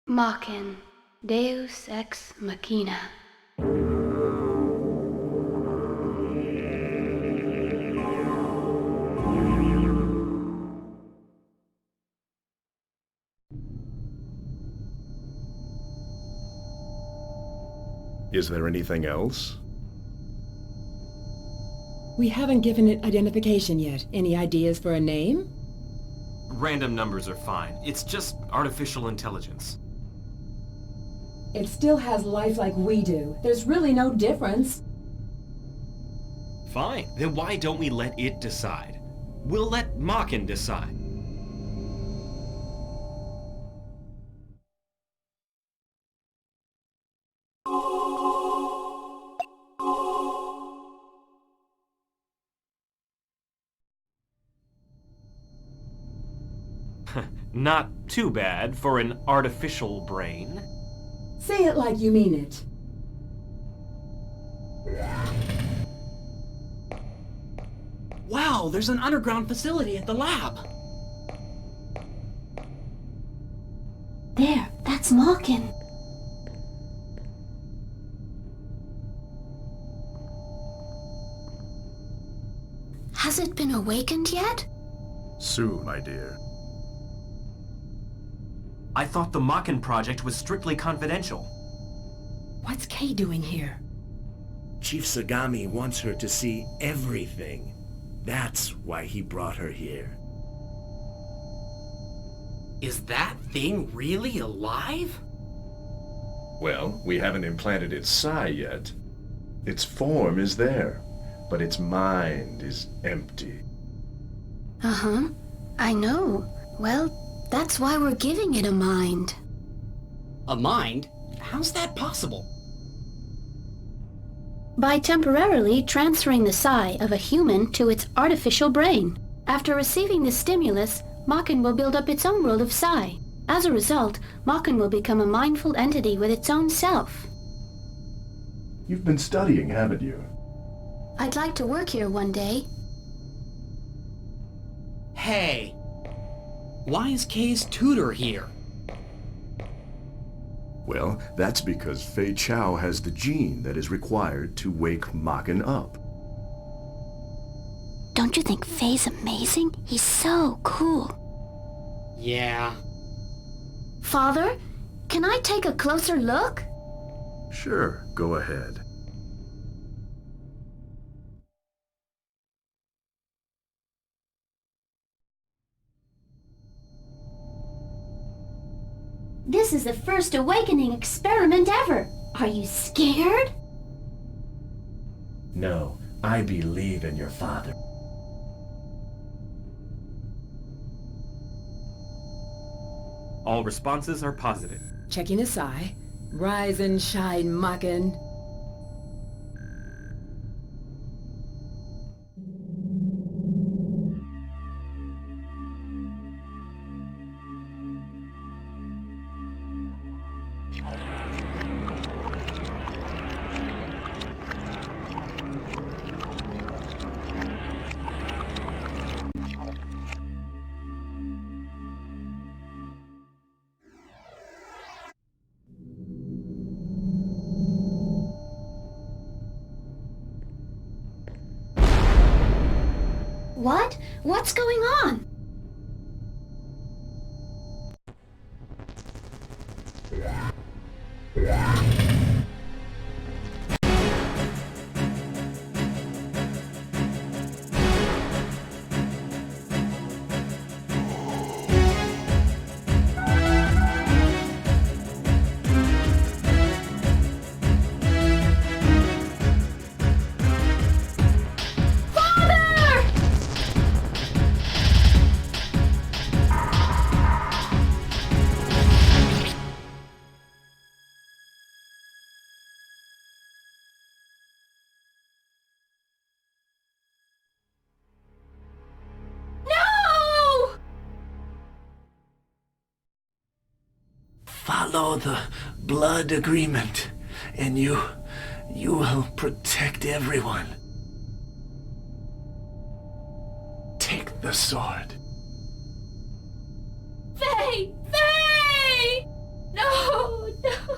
Maken, Deus ex machina. Is there anything else? We haven't given it identification yet. Any ideas for a name? Random numbers are fine. It's just artificial intelligence. It still has life like we do. There's really no difference. Fine. Then why don't we let it decide? We'll let Maken decide. Not too bad for an artificial brain. Say it like you mean it. Wow, there's an underground facility at the lab. There, that's Maken. Has it been awakened yet? Soon, my dear. I thought the Maken project was strictly confidential. What's Kay doing here? Chief Sagami wants her to see everything. That's why he brought her here. Is that thing really alive? Well, we haven't implanted its psi yet. Its form is there, but its mind is empty. Uh-huh. I know. Well, that's why we're giving it a mind. A mind? How's that possible? By temporarily transferring the psi of a human to its artificial brain. After receiving the stimulus, Maken will build up its own world of psi. As a result, Maken will become a mindful entity with its own self. You've been studying, haven't you? I'd like to work here one day. Hey! Why is Kay's tutor here? Well, that's because Fei Chao has the gene that is required to wake Maken up. Don't you think Fei's amazing? He's so cool. Yeah. Father, can I take a closer look? Sure, go ahead. This is the first awakening experiment ever. Are you scared? No, I believe in your father. All responses are positive. Checking the psi. Rise and shine, Maken. What? What's going on? Follow the blood agreement, and you will protect everyone. Take the sword. Faye! Faye! No, no.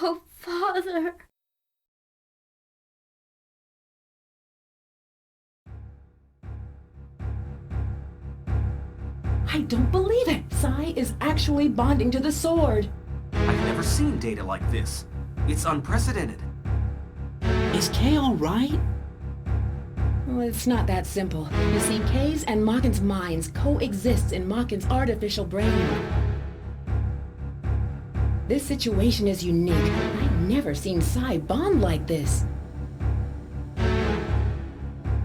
Oh, Father. I don't believe it! Sai is actually bonding to the sword. I've never seen data like this. It's unprecedented. Is Kay alright? Well, it's not that simple. You see, Kay's and Maken's minds coexist in Maken's artificial brain. This situation is unique. I've never seen Sai bond like this.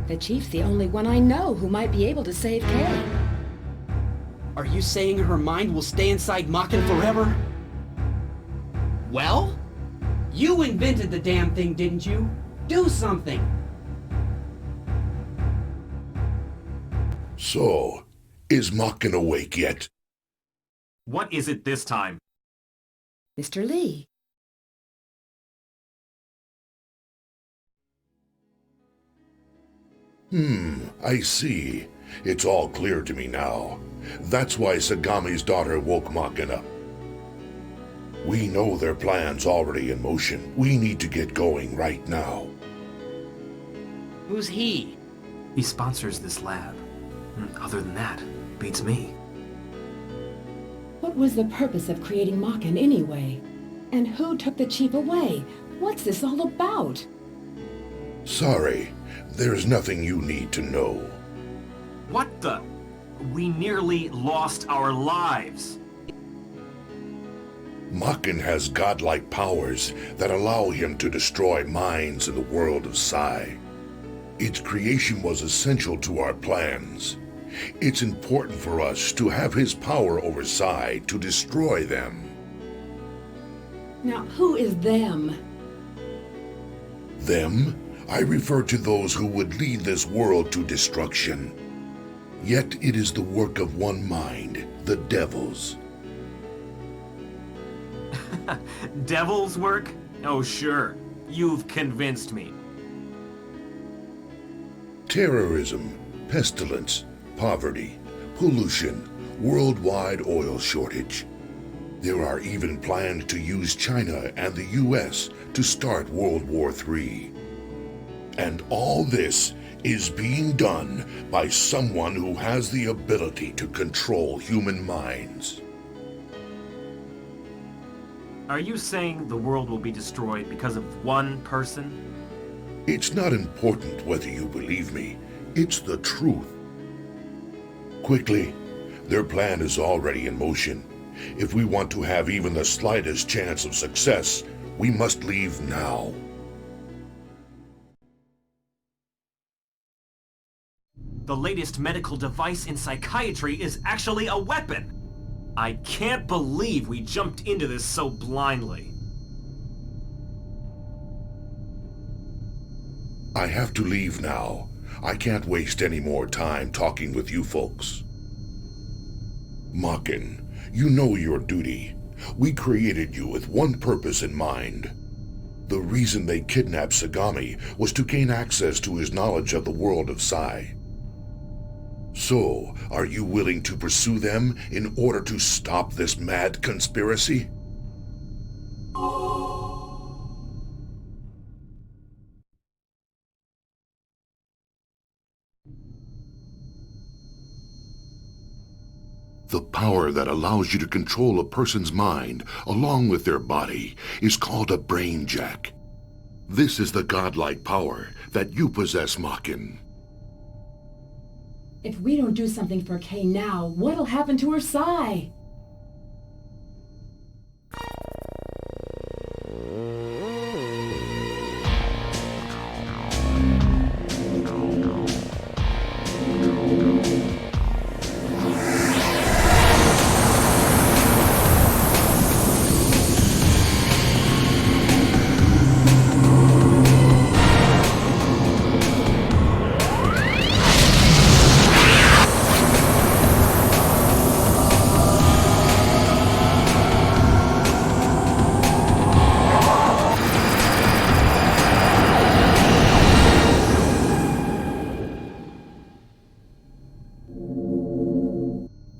The Chief's the only one I know who might be able to save Kay. Are you saying her mind will stay inside Maken forever? Well? You invented the damn thing, didn't you? Do something! So, is Maken awake yet? What is it this time? Mr. Lee. I see. It's all clear to me now. That's why Sagami's daughter woke Maken up. We know their plan's already in motion. We need to get going right now. Who's he? He sponsors this lab. Other than that, beats me. What was the purpose of creating Maken anyway? And who took the Chief away? What's this all about? Sorry, there's nothing you need to know. What the? We nearly lost our lives. Maken has godlike powers that allow him to destroy minds in the world of Sai. Its creation was essential to our plans. It's important for us to have his power over Sai to destroy them. Now, who is them? Them? I refer to those who would lead this world to destruction. Yet it is the work of one mind, the Devil's. Devil's work? Oh, sure. You've convinced me. Terrorism, pestilence, poverty, pollution, worldwide oil shortage. There are even plans to use China and the US to start World War III. And all this is being done by someone who has the ability to control human minds. Are you saying the world will be destroyed because of one person? It's not important whether you believe me. It's the truth. Quickly, their plan is already in motion. If we want to have even the slightest chance of success, we must leave now. The latest medical device in psychiatry is actually a weapon! I can't believe we jumped into this so blindly. I have to leave now. I can't waste any more time talking with you folks. Maken, you know your duty. We created you with one purpose in mind. The reason they kidnapped Sagami was to gain access to his knowledge of the world of Sai. So, are you willing to pursue them in order to stop this mad conspiracy? The power that allows you to control a person's mind, along with their body, is called a brainjack. This is the godlike power that you possess, Maken. If we don't do something for Kay now, what'll happen to her Sai?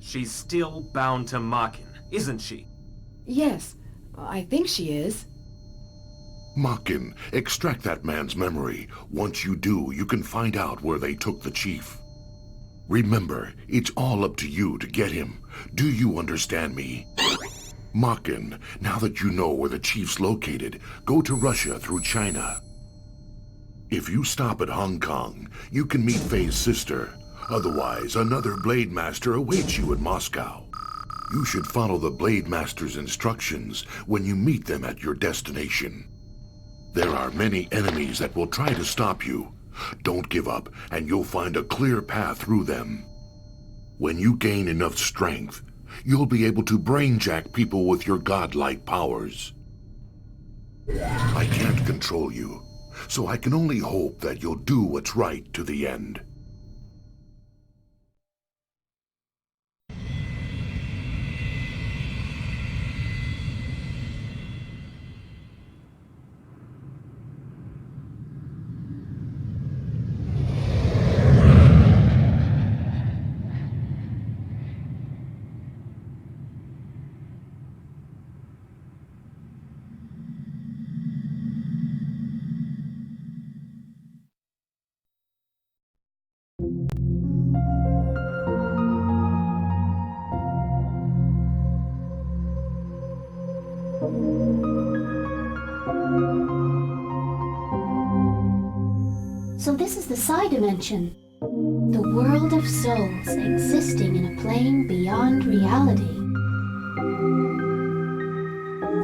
She's still bound to Maken, isn't she? Yes, I think she is. Maken, extract that man's memory. Once you do, you can find out where they took the chief. Remember, it's all up to you to get him. Do you understand me? Maken, now that you know where the chief's located, go to Russia through China. If you stop at Hong Kong, you can meet Fei's sister. Otherwise, another Blade Master awaits you in Moscow. You should follow the Blade Master's instructions when you meet them at your destination. There are many enemies that will try to stop you. Don't give up, and you'll find a clear path through them. When you gain enough strength, you'll be able to brainjack people with your godlike powers. I can't control you, so I can only hope that you'll do what's right to the end. So this is the Psi dimension. The world of souls existing in a plane beyond reality.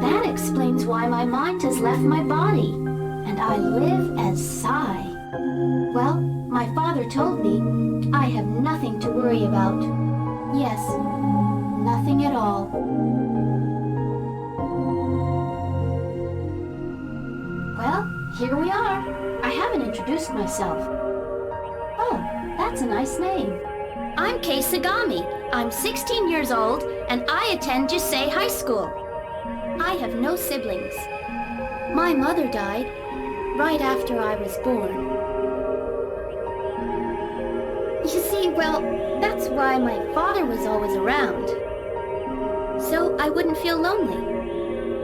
That explains why my mind has left my body, and I live as Psi. Well, my father told me I have nothing to worry about. Yes, nothing at all. Well, here we are. I haven't introduced myself. Oh, that's a nice name. I'm Kay Sagami. I'm 16 years old, and I attend Jisei High School. I have no siblings. My mother died right after I was born. You see, well, that's why my father was always around. So I wouldn't feel lonely.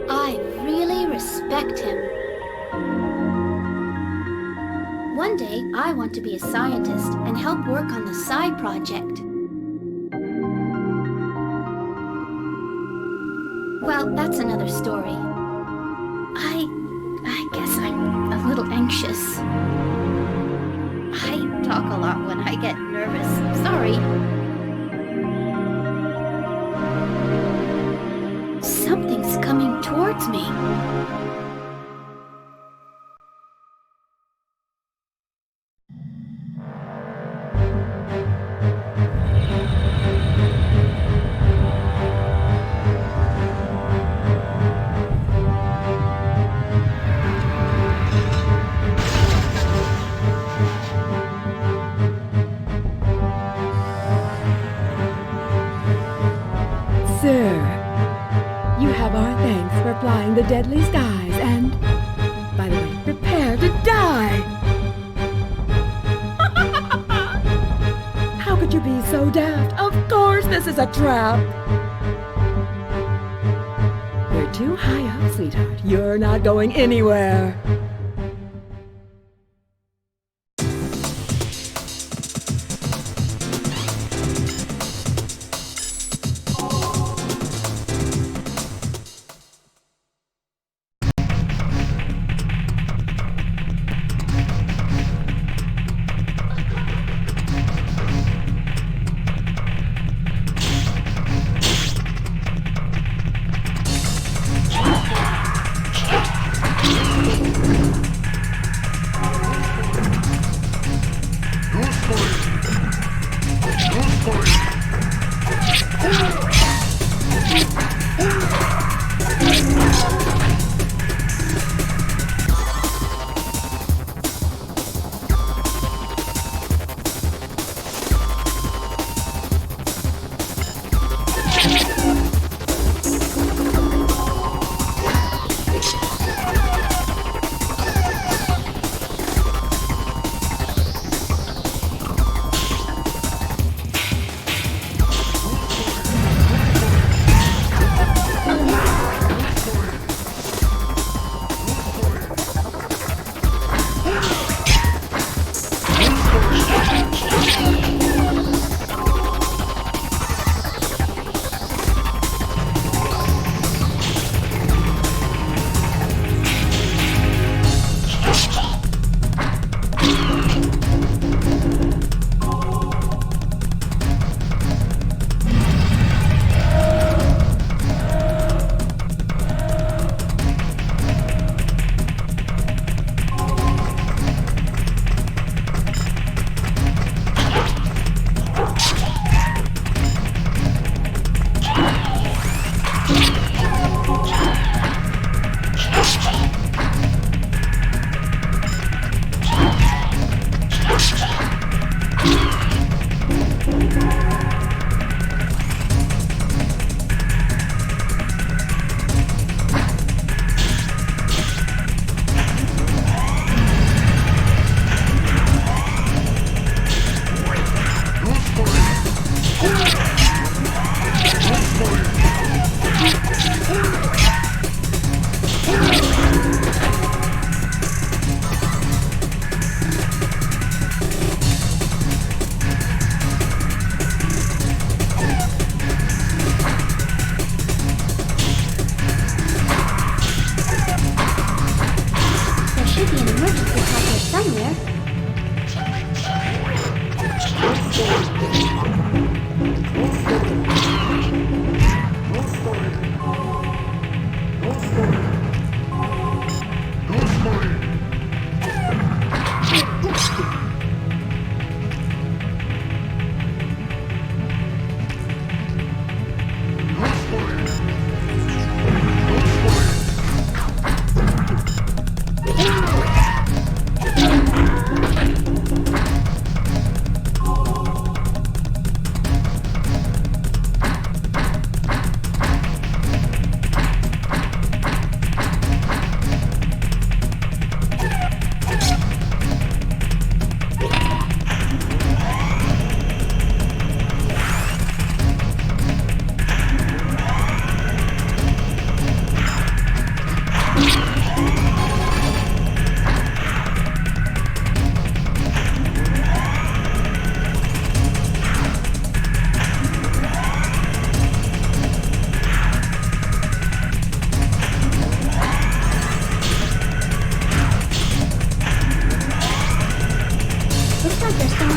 I really respect him. One day, I want to be a scientist and help work on the Psi project. Well, that's another story. I guess I'm a little anxious. I talk a lot when I get nervous. Sorry. Something's coming towards me. Sir, you have our thanks for flying the deadly skies and, by the way, prepare to die! How could you be so daft? Of course this is a trap! We're too high up, sweetheart. You're not going anywhere.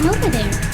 over there.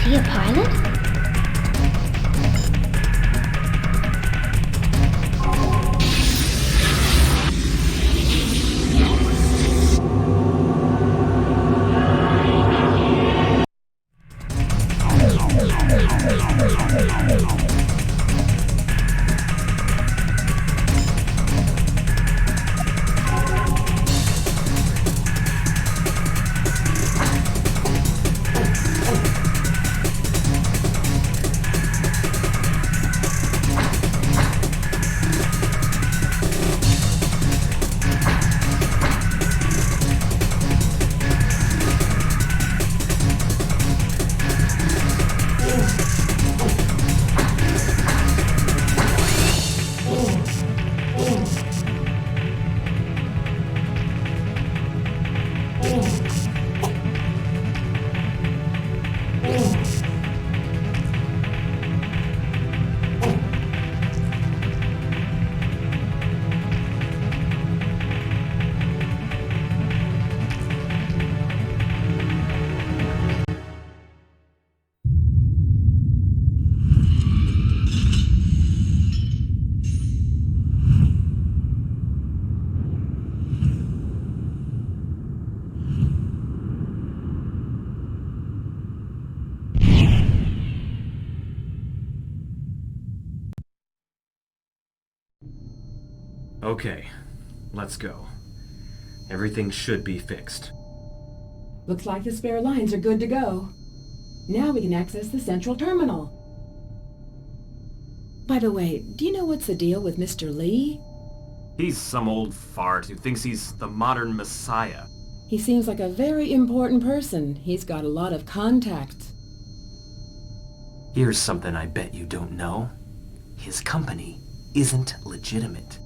Is he a pilot? Okay, let's go. Everything should be fixed. Looks like the spare lines are good to go. Now we can access the central terminal. By the way, do you know what's the deal with Mr. Lee? He's some old fart who thinks he's the modern messiah. He seems like a very important person. He's got a lot of contacts. Here's something I bet you don't know. His company isn't legitimate.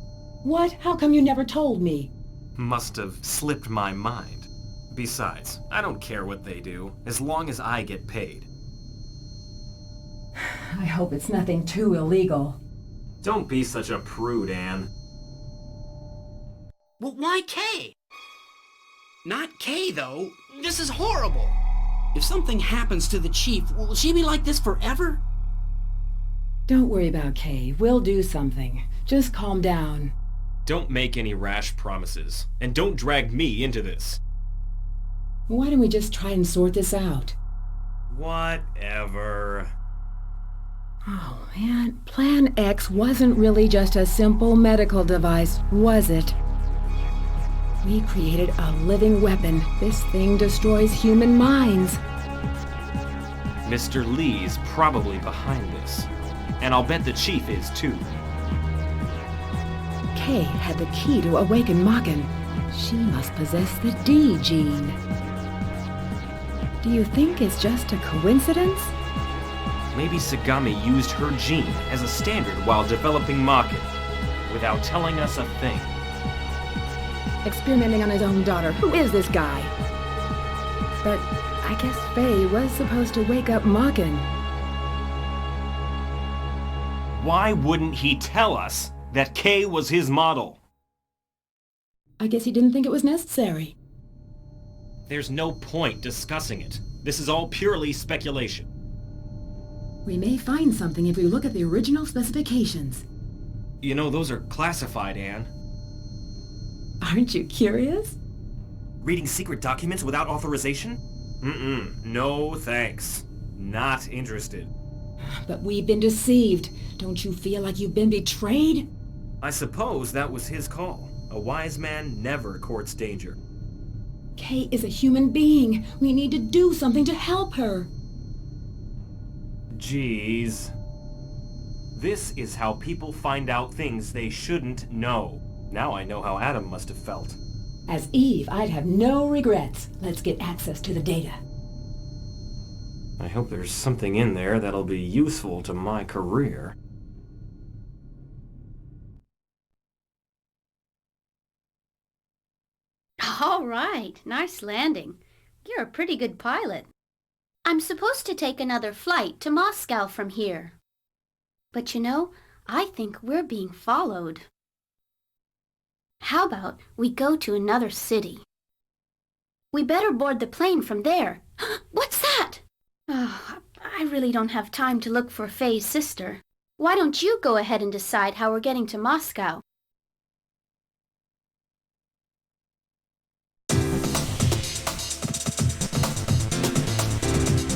What? How come you never told me? Must have slipped my mind. Besides, I don't care what they do, as long as I get paid. I hope it's nothing too illegal. Don't be such a prude, Anne. Well, why Kay? Not Kay, though. This is horrible. If something happens to the chief, will she be like this forever? Don't worry about Kay. We'll do something. Just calm down. Don't make any rash promises, and don't drag me into this. Why don't we just try and sort this out? Whatever. Oh man, Plan X wasn't really just a simple medical device, was it? We created a living weapon. This thing destroys human minds. Mr. Lee's probably behind this. And I'll bet the Chief is too. Kay had the key to awaken Maken. She must possess the D gene. Do you think it's just a coincidence? Maybe Sagami used her gene as a standard while developing Maken, without telling us a thing. Experimenting on his own daughter. Who is this guy? But I guess Faye was supposed to wake up Maken. Why wouldn't he tell us that Kay was his model? I guess he didn't think it was necessary. There's no point discussing it. This is all purely speculation. We may find something if we look at the original specifications. You know, those are classified, Anne. Aren't you curious? Reading secret documents without authorization? No thanks. Not interested. But we've been deceived. Don't you feel like you've been betrayed? I suppose that was his call. A wise man never courts danger. Kay is a human being. We need to do something to help her. Jeez. This is how people find out things they shouldn't know. Now I know how Adam must have felt. As Eve, I'd have no regrets. Let's get access to the data. I hope there's something in there that'll be useful to my career. All right, nice landing. You're a pretty good pilot. I'm supposed to take another flight to Moscow from here. But you know, I think we're being followed. How about we go to another city? We better board the plane from there. What's that? Oh, I really don't have time to look for Faye's sister. Why don't you go ahead and decide how we're getting to Moscow?